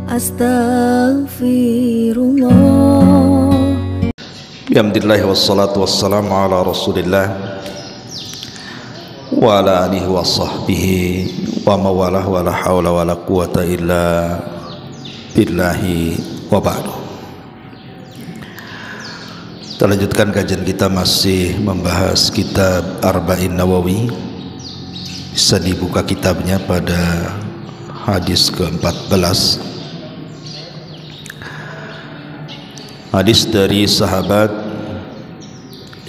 Astaghfirullah. Alhamdulillah wassalatu wassalamu ala Rasulillah wa ala alihi wa sahbihi wa mawalah wa la hawla wa la quwata illa billahi wa ba'du. Kita lanjutkan kajian kita, masih membahas kitab Arba'in Nawawi. Bisa dibuka kitabnya pada hadis ke-14, hadis dari sahabat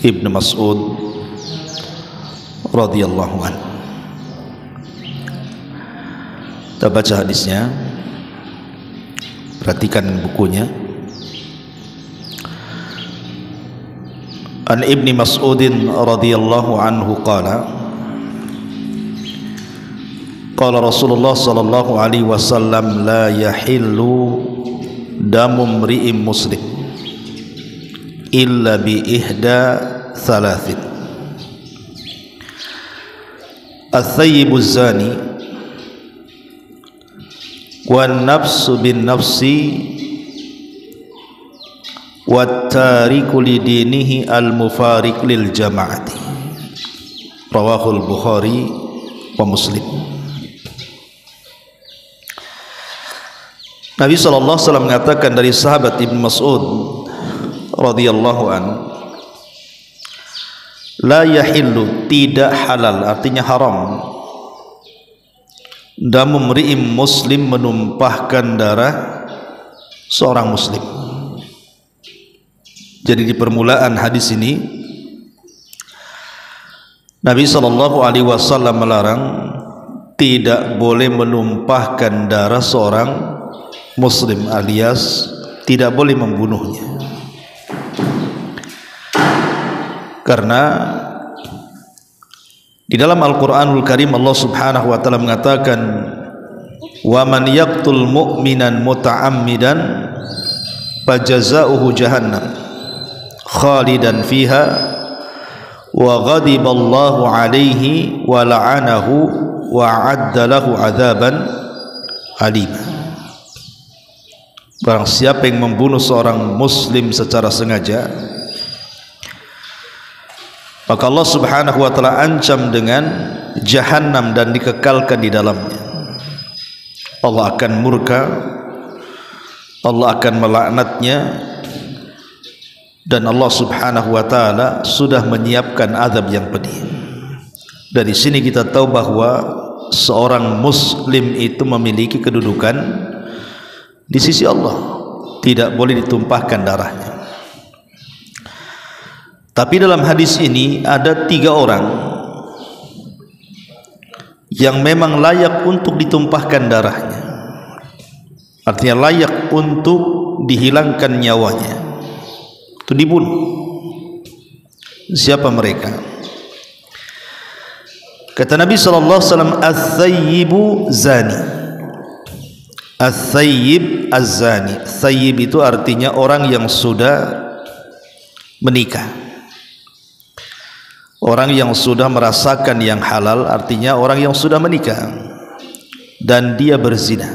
Ibnu Mas'ud radhiyallahu anhu. Kita baca hadisnya, perhatikan bukunya. An Ibni Mas'udin radhiyallahu anhu qala qala Rasulullah sallallahu alaihi wasallam la yahillu damu mri'in muslim illa bi ihda thalathin al-thayyibu zani wan nafsu bin nafsi wat tariku lidinihi al-mufariq lil jama'ati. Rawahul Bukhari wa Muslim. Nabi sallallahu alaihi wasallam mengatakan dari sahabat Ibnu Mas'ud radhiyallahu anhu, la yahillu, tidak halal, artinya haram, damu mri'in muslim, menumpahkan darah seorang muslim. Jadi di permulaan hadis ini Nabi sallallahu alaihi wasallam melarang tidak boleh menumpahkan darah seorang muslim, alias tidak boleh membunuhnya. Karena di dalam Al-Qur'anul Karim Allah Subhanahu wa taala mengatakan, wa man yaqtul mu'minan muta'ammidan fajaza'uhu jahannam khalidan fiha wa ghadiballahu alaihi wa la'anahu wa a'adda lahu adzaban alim. Barang siapa yang membunuh seorang muslim secara sengaja, maka Allah Subhanahu wa taala ancam dengan jahannam dan dikekalkan di dalamnya. Allah akan murka, Allah akan melaknatnya, dan Allah Subhanahu wa taala sudah menyiapkan azab yang pedih. Dari sini kita tahu bahwa seorang muslim itu memiliki kedudukan di sisi Allah, tidak boleh ditumpahkan darahnya. Tapi dalam hadis ini ada 3 orang yang memang layak untuk ditumpahkan darahnya, artinya layak untuk dihilangkan nyawanya, itu dibunuh. Siapa mereka? Kata Nabi sallallahu alaihi wasallam, "Ats-tsayyibu zani." Ats-tsayyib az-zani. Tsayyib itu artinya orang yang sudah menikah, orang yang sudah merasakan yang halal, artinya orang yang sudah menikah dan dia berzina.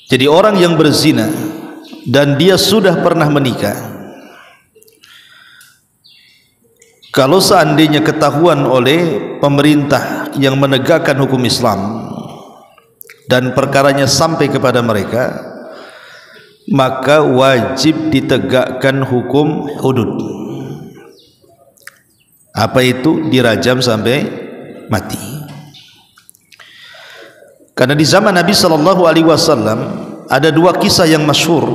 Jadi orang yang berzina dan dia sudah pernah menikah, kalau seandainya ketahuan oleh pemerintah yang menegakkan hukum Islam dan perkaranya sampai kepada mereka, maka wajib ditegakkan hukum hudud. Apa itu? Dirajam sampai mati. Karena di zaman Nabi sallallahu alaihi wasallam ada 2 kisah yang masyhur.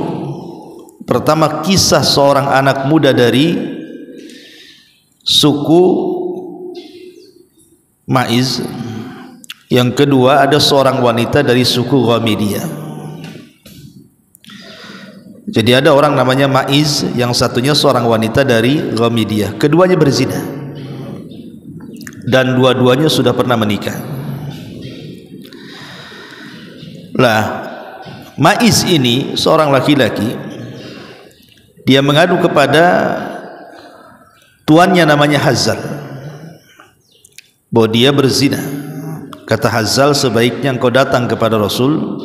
Pertama, kisah seorang anak muda dari suku Maiz. Yang kedua, ada seorang wanita dari suku Ghamidiyah. Jadi ada orang namanya Maiz, yang satunya seorang wanita dari Ghamidiyah. Keduanya berzina dan dua-duanya sudah pernah menikah. Lah, Maiz ini seorang laki-laki, dia mengadu kepada tuannya namanya Hazal bahwa dia berzina Kata Hazal, sebaiknya engkau datang kepada Rasul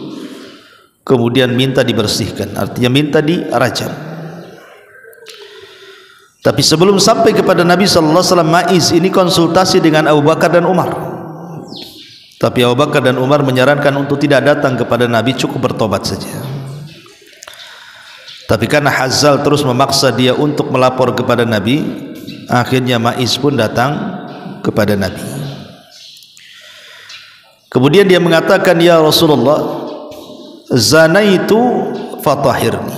kemudian minta dibersihkan, artinya minta dirajam. Tapi sebelum sampai kepada Nabi sallallahu alaihi wasallam, Maiz ini konsultasi dengan Abu Bakar dan Umar. Tapi Abu Bakar dan Umar menyarankan untuk tidak datang kepada Nabi, cukup bertobat saja. Tapi karena Hazal terus memaksa dia untuk melapor kepada Nabi, akhirnya Maiz pun datang kepada Nabi. Kemudian dia mengatakan, ya Rasulullah, zanaitu fatahirni.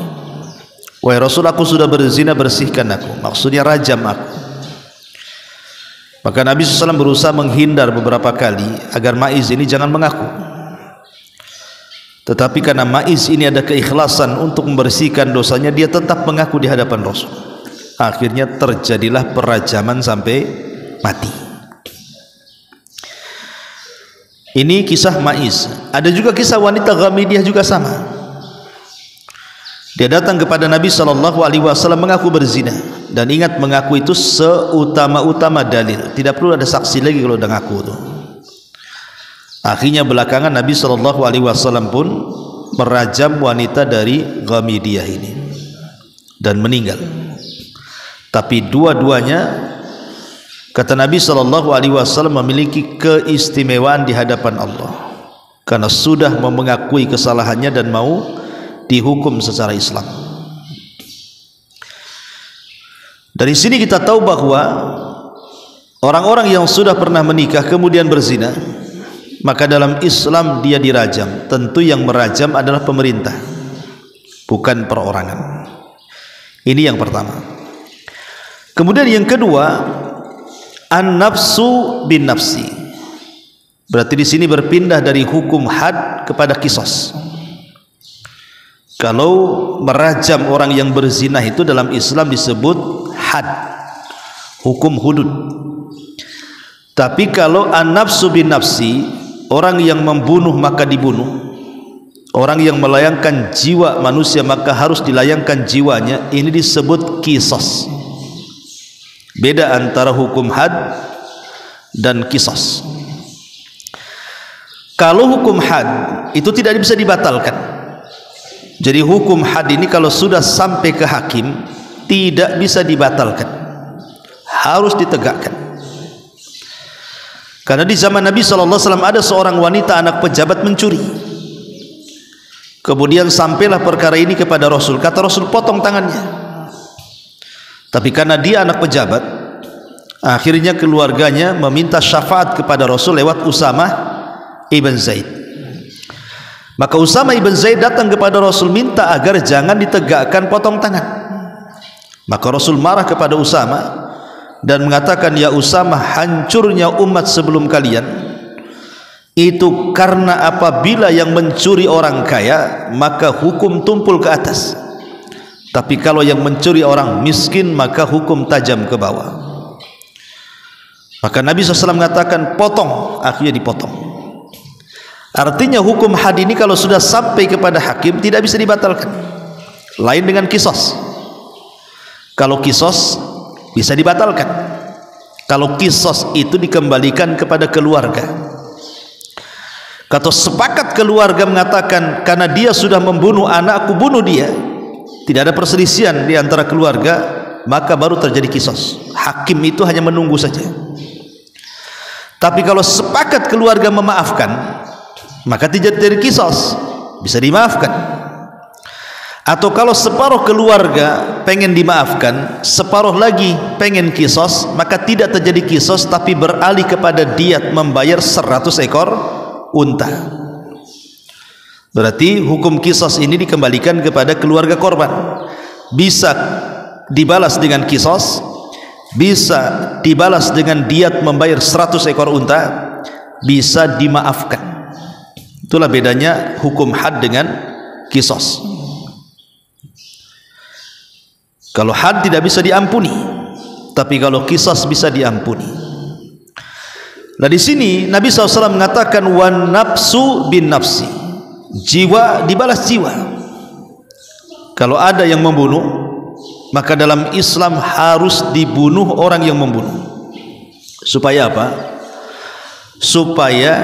Wahai Rasul, aku sudah berzina, bersihkan aku. Maksudnya rajam aku. Maka Nabi SAW berusaha menghindar beberapa kali agar Maiz ini jangan mengaku. Tetapi karena Maiz ini ada keikhlasan untuk membersihkan dosanya, dia tetap mengaku di hadapan Rasul. Akhirnya terjadilah perajaman sampai mati. Ini kisah Maiz. Ada juga kisah wanita Ghamidiyah juga sama. Dia datang kepada Nabi SAW mengaku berzina. Dan ingat, mengaku itu seutama-utama dalil. Tidak perlu ada saksi lagi kalau udah ngaku itu. Akhirnya belakangan Nabi SAW pun merajam wanita dari Ghamidiyah ini dan meninggal. Tapi dua-duanya, kata Nabi SAW, memiliki keistimewaan di hadapan Allah karena sudah mengakui kesalahannya dan mau dihukum secara Islam. Dari sini kita tahu bahwa orang-orang yang sudah pernah menikah kemudian berzina, maka dalam Islam dia dirajam. Tentu yang merajam adalah pemerintah, bukan perorangan. Ini yang pertama. Kemudian yang kedua, an-nafsu bin nafsi. Berarti di sini berpindah dari hukum had kepada qisas. Kalau merajam orang yang berzina itu dalam Islam disebut had, hukum hudud. Tapi kalau an-nafsu bin nafsi, orang yang membunuh maka dibunuh, orang yang melayangkan jiwa manusia maka harus dilayangkan jiwanya, ini disebut qisas. Beda antara hukum had dan qisas. Kalau hukum had itu tidak bisa dibatalkan. Jadi hukum had ini kalau sudah sampai ke hakim tidak bisa dibatalkan, harus ditegakkan. Karena di zaman Nabi SAW ada seorang wanita anak pejabat mencuri. Kemudian sampailah perkara ini kepada Rasul. Kata Rasul, potong tangannya. Tapi karena dia anak pejabat, akhirnya keluarganya meminta syafaat kepada Rasul lewat Usamah ibn Zaid. Maka Usamah ibn Zaid datang kepada Rasul minta agar jangan ditegakkan potong tangan. Maka Rasul marah kepada Usamah dan mengatakan, ya Usamah, hancurnya umat sebelum kalian itu karena apabila yang mencuri orang kaya maka hukum tumpul ke atas, tapi kalau yang mencuri orang miskin maka hukum tajam ke bawah. Maka Nabi SAW mengatakan potong, akhirnya dipotong. Artinya hukum had ini kalau sudah sampai kepada hakim tidak bisa dibatalkan. Lain dengan qisas. Kalau qisas bisa dibatalkan. Kalau qisas itu dikembalikan kepada keluarga. Kata sepakat keluarga mengatakan, karena dia sudah membunuh anakku, bunuh dia. Tidak ada perselisihan di antara keluarga, maka baru terjadi qisas. Hakim itu hanya menunggu saja. Tapi kalau sepakat keluarga memaafkan, maka tidak terjadi qisas, bisa dimaafkan. Atau kalau separuh keluarga pengen dimaafkan, separuh lagi pengen qisas, maka tidak terjadi qisas tapi beralih kepada diat, membayar 100 ekor unta. Berarti hukum qisas ini dikembalikan kepada keluarga korban. Bisa dibalas dengan qisas, bisa dibalas dengan diat membayar 100 ekor unta, bisa dimaafkan. Itulah bedanya hukum had dengan qisas. Kalau had tidak bisa diampuni, tapi kalau qisas bisa diampuni. Nah di sini Nabi SAW mengatakan wan nafsu bin nafsi, jiwa dibalas jiwa. Kalau ada yang membunuh, maka dalam Islam harus dibunuh orang yang membunuh. Supaya apa? supaya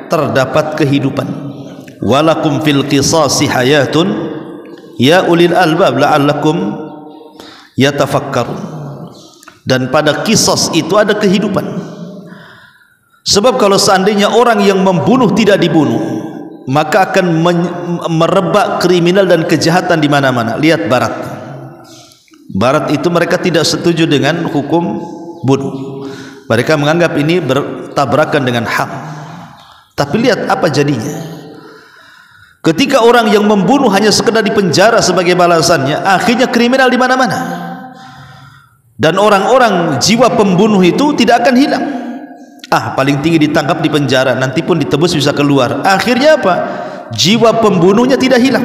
terdapat kehidupan. Walakum fil qisasi hayatun ya ulil albab la'allakum yatafakkarun. Dan pada qisas itu ada kehidupan. Sebab kalau seandainya orang yang membunuh tidak dibunuh, maka akan merebak kriminal dan kejahatan di mana-mana. Lihat Barat. Barat itu mereka tidak setuju dengan hukum bunuh. Mereka menganggap ini bertabrakan dengan HAM. Tapi lihat apa jadinya. Ketika orang yang membunuh hanya sekedar dipenjara sebagai balasannya, akhirnya kriminal di mana-mana. Dan orang-orang jiwa pembunuh itu tidak akan hilang. Paling tinggi ditangkap di penjara, nanti pun ditebus bisa keluar. Akhirnya apa? Jiwa pembunuhnya tidak hilang,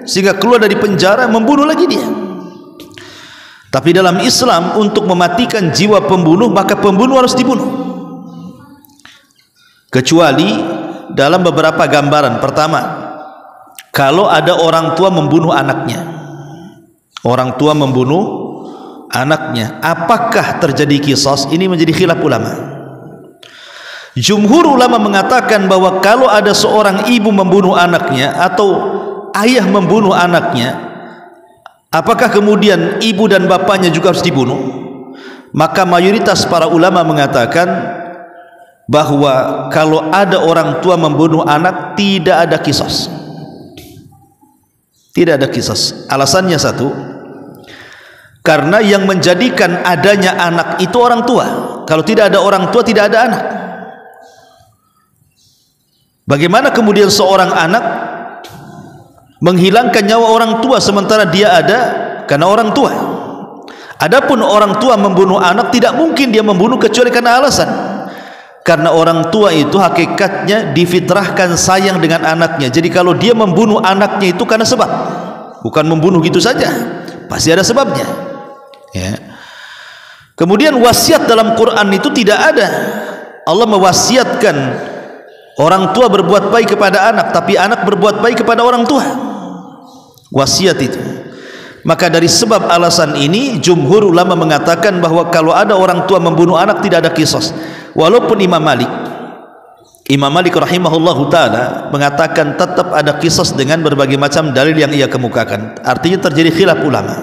sehingga keluar dari penjara membunuh lagi dia. Tapi dalam Islam, untuk mematikan jiwa pembunuh, maka pembunuh harus dibunuh. Kecuali dalam beberapa gambaran. Pertama, kalau ada orang tua membunuh anaknya. Orang tua membunuh anaknya, apakah terjadi qisas? Ini menjadi khilaf ulama. Jumhur ulama mengatakan bahwa kalau ada seorang ibu membunuh anaknya atau ayah membunuh anaknya, apakah kemudian ibu dan bapaknya juga harus dibunuh? Maka mayoritas para ulama mengatakan bahwa kalau ada orang tua membunuh anak, tidak ada qisas. Tidak ada qisas. Alasannya satu, karena yang menjadikan adanya anak itu orang tua. Kalau tidak ada orang tua, tidak ada anak. Bagaimana kemudian seorang anak menghilangkan nyawa orang tua sementara dia ada karena orang tua? Adapun orang tua membunuh anak, tidak mungkin dia membunuh kecuali karena alasan. Karena orang tua itu hakikatnya difitrahkan sayang dengan anaknya. Jadi kalau dia membunuh anaknya itu karena sebab, bukan membunuh gitu saja, pasti ada sebabnya, ya. Kemudian wasiat dalam Quran itu tidak ada. Allah mewasiatkan orang tua berbuat baik kepada anak, tapi anak berbuat baik kepada orang tua. Wasiat itu. Maka dari sebab alasan ini, jumhur ulama mengatakan bahwa kalau ada orang tua membunuh anak, tidak ada qisas. Walaupun Imam Malik rahimahullahu ta'ala mengatakan tetap ada qisas dengan berbagai macam dalil yang ia kemukakan. Artinya terjadi khilaf ulama,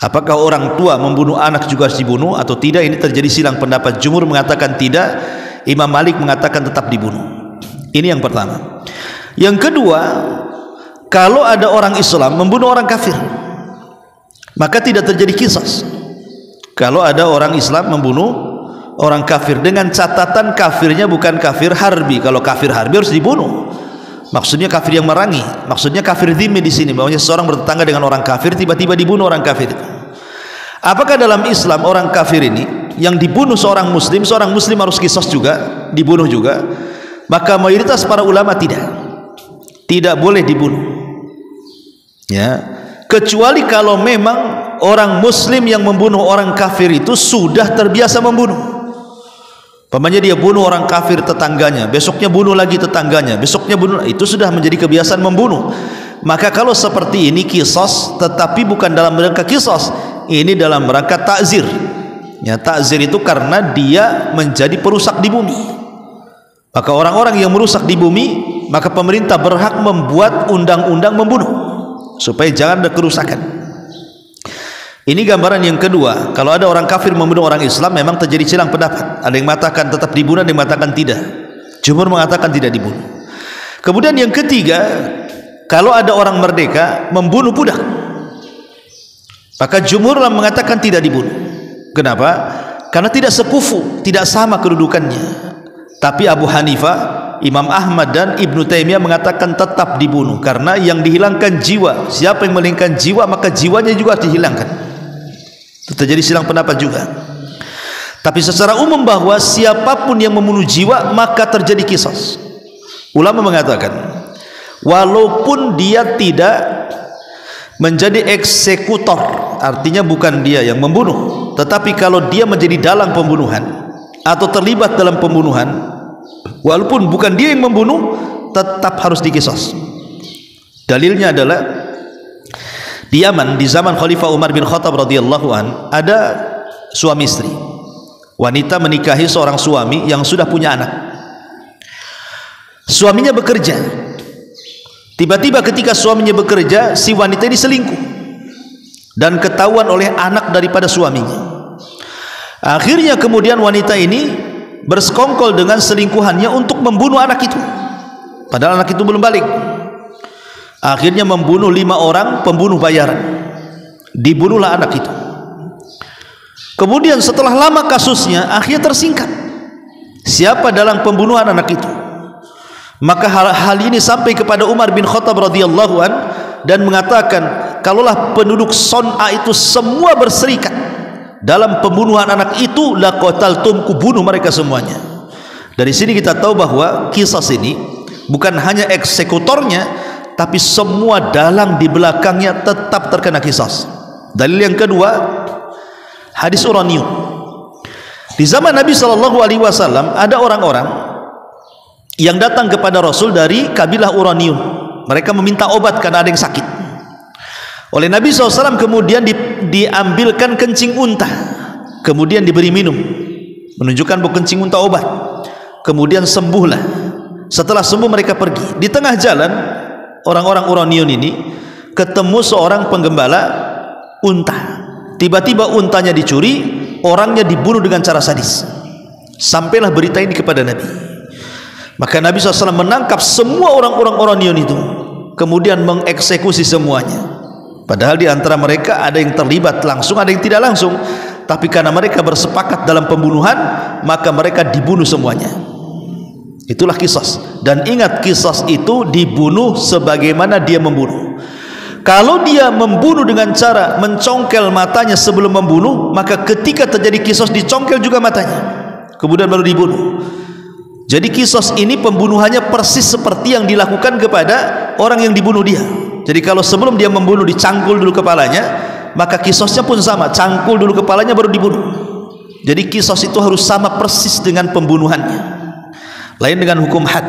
apakah orang tua membunuh anak juga harus dibunuh atau tidak. Ini terjadi silang pendapat. Jumhur mengatakan tidak, Imam Malik mengatakan tetap dibunuh. Ini yang pertama. Yang kedua, kalau ada orang Islam membunuh orang kafir, maka tidak terjadi qisas. Kalau ada orang Islam membunuh orang kafir, dengan catatan kafirnya bukan kafir harbi. Kalau kafir harbi harus dibunuh. Maksudnya kafir yang merangi. Maksudnya kafir dhimmi di sini. Maksudnya seorang bertetangga dengan orang kafir, tiba-tiba dibunuh orang kafir. Apakah dalam Islam orang kafir ini yang dibunuh seorang muslim harus qisas juga, dibunuh juga? Maka mayoritas para ulama tidak boleh dibunuh, ya, kecuali kalau memang orang muslim yang membunuh orang kafir itu sudah terbiasa membunuh. Pamannya dia bunuh orang kafir tetangganya, besoknya bunuh lagi tetangganya, besoknya bunuh, itu sudah menjadi kebiasaan membunuh. Maka kalau seperti ini qisas, tetapi bukan dalam rangka qisas, ini dalam rangka ta'zir. Ya, ta'zir itu karena dia menjadi perusak di bumi. Maka orang-orang yang merusak di bumi, maka pemerintah berhak membuat undang-undang membunuh supaya jangan ada kerusakan. Ini gambaran yang kedua. Kalau ada orang kafir membunuh orang Islam, memang terjadi silang pendapat. Ada yang mengatakan tetap dibunuh, ada yang mengatakan tidak. Jumhur mengatakan tidak dibunuh. Kemudian yang ketiga, kalau ada orang merdeka membunuh budak, maka jumhur mengatakan tidak dibunuh. Kenapa? Karena tidak sekufu, tidak sama kedudukannya. Tapi Abu Hanifah, Imam Ahmad dan Ibnu Taimiyah mengatakan tetap dibunuh, karena yang dihilangkan jiwa. Siapa yang menghilangkan jiwa, maka jiwanya juga harus dihilangkan. Terjadi silang pendapat juga. Tapi secara umum bahwa siapapun yang membunuh jiwa maka terjadi qisas. Ulama mengatakan walaupun dia tidak menjadi eksekutor, artinya bukan dia yang membunuh, tetapi kalau dia menjadi dalang pembunuhan atau terlibat dalam pembunuhan, walaupun bukan dia yang membunuh, tetap harus diqisas. Dalilnya adalah di Yaman, di zaman Khalifah Umar bin Khattab radhiyallahu an, ada suami istri. Wanita menikahi seorang suami yang sudah punya anak. Suaminya bekerja. Tiba-tiba ketika suaminya bekerja, si wanita ini selingkuh dan ketahuan oleh anak daripada suaminya. Akhirnya kemudian wanita ini bersekongkol dengan selingkuhannya untuk membunuh anak itu, padahal anak itu belum balik. Akhirnya membunuh 5 orang pembunuh bayaran. Dibunuhlah anak itu. Kemudian setelah lama kasusnya akhirnya tersingkap siapa dalam pembunuhan anak itu. Maka hal ini sampai kepada Umar bin Khattab radhiyallahu an dan mengatakan, kalaulah penduduk Son'a itu semua berserikat dalam pembunuhan anak itu, laqataltum, ku bunuh mereka semuanya. Dari sini kita tahu bahwa kisah ini bukan hanya eksekutornya, tapi semua dalang di belakangnya tetap terkena kisah. Dalil yang kedua, hadis uranium. Di zaman Nabi SAW ada orang-orang yang datang kepada Rasul dari kabilah uranium. Mereka meminta obat karena ada yang sakit. Oleh Nabi SAW kemudian diambilkan kencing unta, kemudian diberi minum, menunjukkan bahwa kencing unta obat. Kemudian sembuhlah. Setelah sembuh mereka pergi. Di tengah jalan orang-orang uranium ini ketemu seorang penggembala unta. Tiba-tiba untanya dicuri, orangnya dibunuh dengan cara sadis. Sampailah berita ini kepada Nabi. Maka Nabi SAW menangkap semua orang-orang uranium itu, kemudian mengeksekusi semuanya. Padahal di antara mereka ada yang terlibat langsung, ada yang tidak langsung, tapi karena mereka bersepakat dalam pembunuhan, maka mereka dibunuh semuanya. Itulah kisah. Dan ingat, kisah itu dibunuh sebagaimana dia membunuh. Kalau dia membunuh dengan cara mencongkel matanya sebelum membunuh, maka ketika terjadi kisah dicongkel juga matanya, kemudian baru dibunuh. Jadi kisah ini pembunuhannya persis seperti yang dilakukan kepada orang yang dibunuh dia. Jadi kalau sebelum dia membunuh dicangkul dulu kepalanya, maka kisahnya pun sama, cangkul dulu kepalanya baru dibunuh. Jadi kisah itu harus sama persis dengan pembunuhannya. Lain dengan hukum had.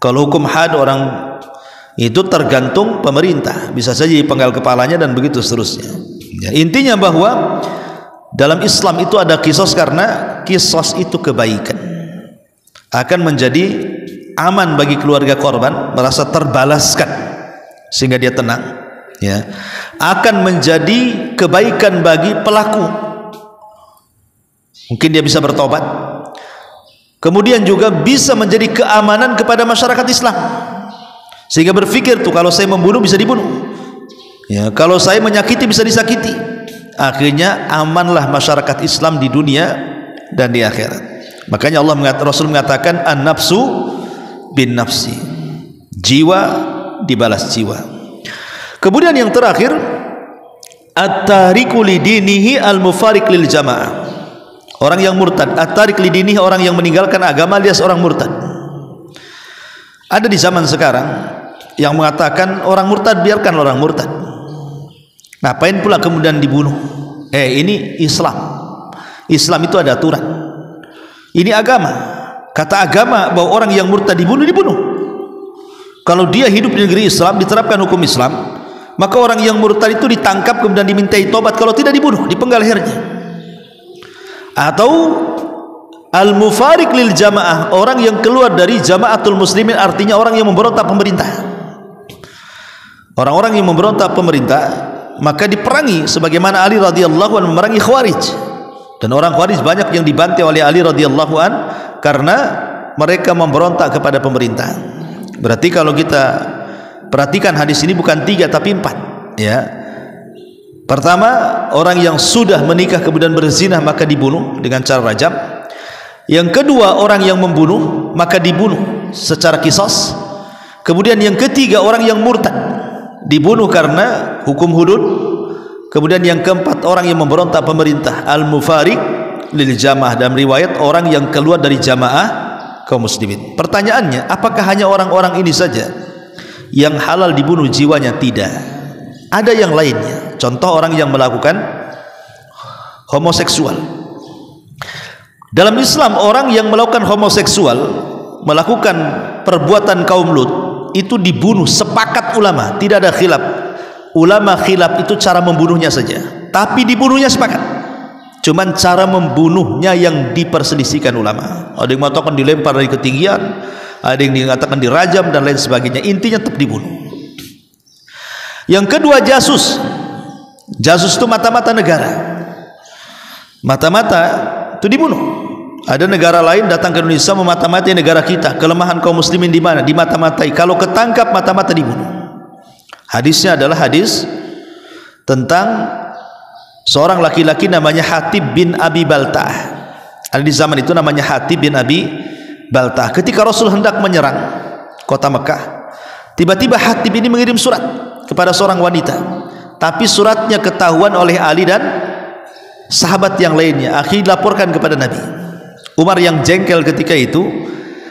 Kalau hukum had orang itu tergantung pemerintah, bisa saja dipenggal kepalanya dan begitu seterusnya. Ya, intinya bahwa dalam Islam itu ada kisah karena kisah itu kebaikan, akan menjadi aman bagi keluarga korban, merasa terbalaskan sehingga dia tenang. Ya, akan menjadi kebaikan bagi pelaku, mungkin dia bisa bertobat. Kemudian juga bisa menjadi keamanan kepada masyarakat Islam, sehingga berpikir tuh, kalau saya membunuh bisa dibunuh, ya, kalau saya menyakiti bisa disakiti. Akhirnya amanlah masyarakat Islam di dunia dan di akhirat. Makanya Rasul mengatakan an-nafsu bin nafsi, jiwa dibalas jiwa. Kemudian yang terakhir, at-tariku li dinihi al-mufariq lil jamaah. Orang yang murtad, at-tarik li dinihi, orang yang meninggalkan agama alias orang murtad. Ada di zaman sekarang yang mengatakan orang murtad biarkan orang murtad, ngapain pula kemudian dibunuh. Ini Islam. Islam itu ada aturan. Ini agama. Kata agama bahwa orang yang murtad dibunuh. Kalau dia hidup di negeri Islam, diterapkan hukum Islam, maka orang yang murtad itu ditangkap kemudian dimintai tobat, kalau tidak dibunuh, dipenggal lehernya. Atau al-mufariq lil jamaah, orang yang keluar dari jamaatul muslimin, artinya orang yang memberontak pemerintah. Orang-orang yang memberontak pemerintah maka diperangi, sebagaimana Ali radhiyallahu anhu memerangi Khawarij. Dan orang Khawarij banyak yang dibantai oleh Ali radhiyallahu anhu karena mereka memberontak kepada pemerintah. Berarti kalau kita perhatikan hadis ini bukan 3 tapi 4, ya. Pertama, orang yang sudah menikah kemudian berzina maka dibunuh dengan cara rajam. Yang kedua, orang yang membunuh maka dibunuh secara qisas. Kemudian yang ketiga, orang yang murtad dibunuh karena hukum hudud. Kemudian yang keempat, orang yang memberontak pemerintah, al-mufariq lil jamaah, dalam riwayat orang yang keluar dari jamaah kaum muslimin. Pertanyaannya, apakah hanya orang-orang ini saja yang halal dibunuh jiwanya? Tidak, ada yang lainnya. Contoh, orang yang melakukan homoseksual. Dalam Islam, orang yang melakukan homoseksual, melakukan perbuatan kaum Lut, itu dibunuh, sepakat ulama, tidak ada khilaf. Ulama khilaf itu cara membunuhnya saja, tapi dibunuhnya sepakat. Cuman cara membunuhnya yang diperselisihkan ulama. Ada yang mengatakan dilempar dari ketinggian, ada yang dikatakan dirajam dan lain sebagainya. Intinya tetap dibunuh. Yang kedua, jasus. Jasus itu mata-mata negara. Mata-mata itu dibunuh. Ada negara lain datang ke Indonesia memata-matai negara kita. Kelemahan kaum muslimin di mana? Dimata-matai. Kalau ketangkap, mata-mata dibunuh. Hadisnya adalah hadis tentang seorang laki-laki namanya Hatib bin Abi Balta'ah. Ada di zaman itu namanya Hatib bin Abi Balta'ah. Ketika Rasul hendak menyerang kota Mekah, tiba-tiba Hatib ini mengirim surat kepada seorang wanita, tapi suratnya ketahuan oleh Ali dan sahabat yang lainnya. Akhirnya dilaporkan kepada Nabi. Umar yang jengkel ketika itu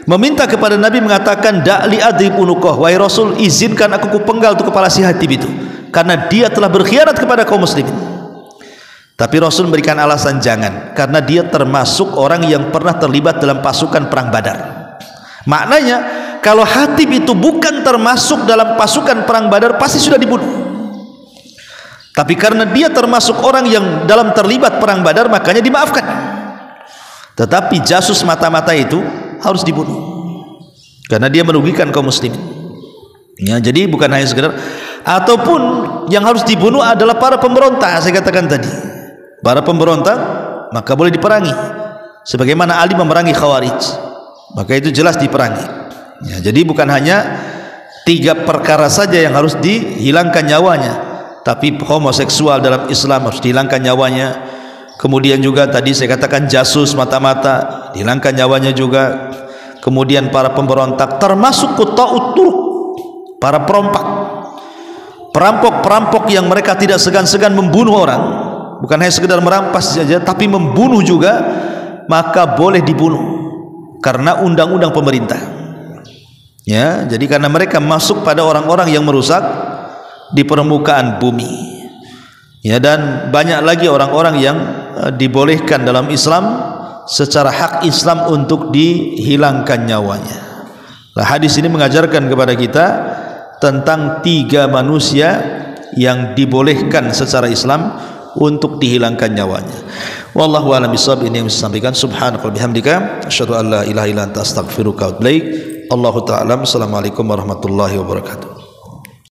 meminta kepada Nabi, mengatakan, da'li adrib unuqah, wahai Rasul, izinkan aku kupenggal tu kepala si Hatib itu, karena dia telah berkhianat kepada kaum muslimin. Tapi Rasul memberikan alasan jangan, karena dia termasuk orang yang pernah terlibat dalam pasukan perang Badar. Maknanya kalau Hatib itu bukan termasuk dalam pasukan perang Badar, pasti sudah dibunuh. Tapi karena dia termasuk orang yang dalam terlibat perang Badar, makanya dimaafkan. Tetapi jasus mata-mata itu harus dibunuh, karena dia merugikan kaum muslimin. Ya, jadi bukan hanya sekedar, ataupun yang harus dibunuh adalah para pemberontak. Saya katakan tadi, para pemberontak maka boleh diperangi, sebagaimana Ali memerangi Khawarij, maka itu jelas diperangi. Ya, jadi bukan hanya 3 perkara saja yang harus dihilangkan nyawanya, tapi homoseksual dalam Islam harus dihilangkan nyawanya. Kemudian juga tadi saya katakan jasus mata-mata dihilangkan nyawanya juga. Kemudian para pemberontak, termasuk quta'ut turuq, para perampok yang mereka tidak segan-segan membunuh orang, bukan hanya sekedar merampas saja, tapi membunuh juga, maka boleh dibunuh karena undang-undang pemerintah. Ya, jadi karena mereka masuk pada orang-orang yang merusak di permukaan bumi. Ya, dan banyak lagi orang-orang yang dibolehkan dalam Islam secara hak Islam untuk dihilangkan nyawanya. Nah, hadis ini mengajarkan kepada kita tentang 3 manusia yang dibolehkan secara Islam untuk dihilangkan nyawanya. Wallahu a'lam bishawab. Ini yang saya sampaikan. Subhanaka wa bihamdika asyhadu an la ilaha illa anta astaghfiruka wa atubu ilaik. Allahu ta'ala. Assalamualaikum warahmatullahi wabarakatuh.